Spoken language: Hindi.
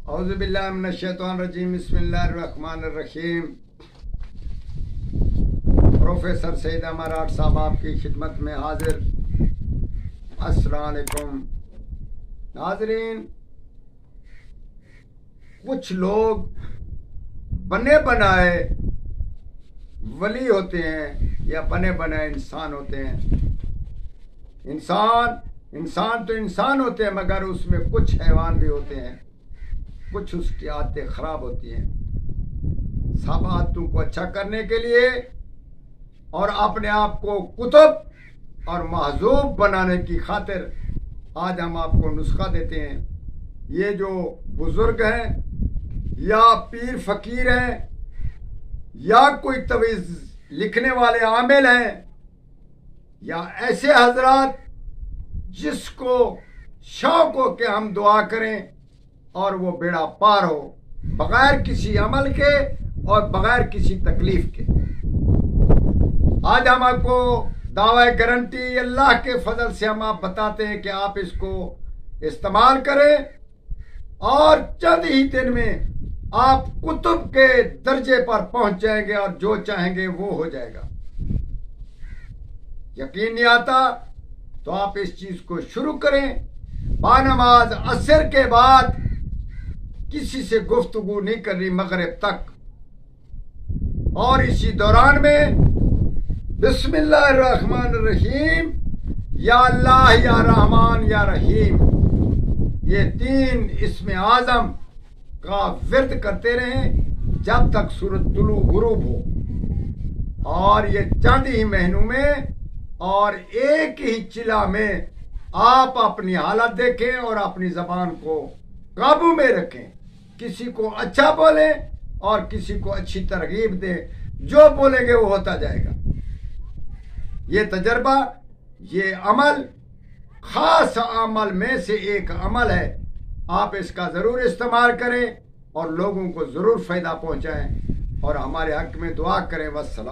औज़ुबिल्लाहि मिनश्शैतानिर्रजीम बिस्मिल्लाहिर्रहमानिर्रहीम। प्रोफेसर सईद अमराट साहब आपकी खिदमत में हाजिर। अस्सलाम वालेकुम नाज़रीन। कुछ लोग बने बनाए वली होते हैं या बने बनाए इंसान होते हैं। इंसान तो इंसान होते हैं, मगर उसमें कुछ हैवान भी होते हैं, कुछ उसकी आदतें खराब होती हैं। सब आदतों को अच्छा करने के लिए और अपने आप को कुतुब और महजूब बनाने की खातिर आज हम आपको नुस्खा देते हैं। ये जो बुजुर्ग हैं या पीर फकीर हैं या कोई तवीज़ लिखने वाले आमिल हैं या ऐसे हजरात जिसको शौक हो कि हम दुआ करें और वो बेड़ा पार हो बगैर किसी अमल के और बगैर किसी तकलीफ के। आज हम आपको दावा गारंटी अल्लाह के फजल से हम आप बताते हैं कि आप इसको इस्तेमाल करें और चंद ही दिन में आप कुतुब के दर्जे पर पहुंच जाएंगे और जो चाहेंगे वो हो जाएगा। यकीन नहीं आता तो आप इस चीज को शुरू करें। बानमाज असर के बाद किसी से गुफ्तगू नहीं करनी मगरिब तक, और इसी दौरान में बिस्मिल्लाहिर्रहमानिर्रहीम या अल्लाह या रहमान या रहीम ये तीन इस्म आजम का विर्द करते रहें जब तक सूरज तुलू गुरूब हो। और ये चंद ही महीनों में और एक ही चिला में आप अपनी हालत देखें और अपनी जबान को काबू में रखें। किसी को अच्छा बोले और किसी को अच्छी तरगीब दे, जो बोलेंगे वो होता जाएगा। ये तजर्बा, ये अमल खास अमल में से एक अमल है। आप इसका जरूर इस्तेमाल करें और लोगों को जरूर फायदा पहुंचाएं और हमारे हक में दुआ करें। वस्सलाम।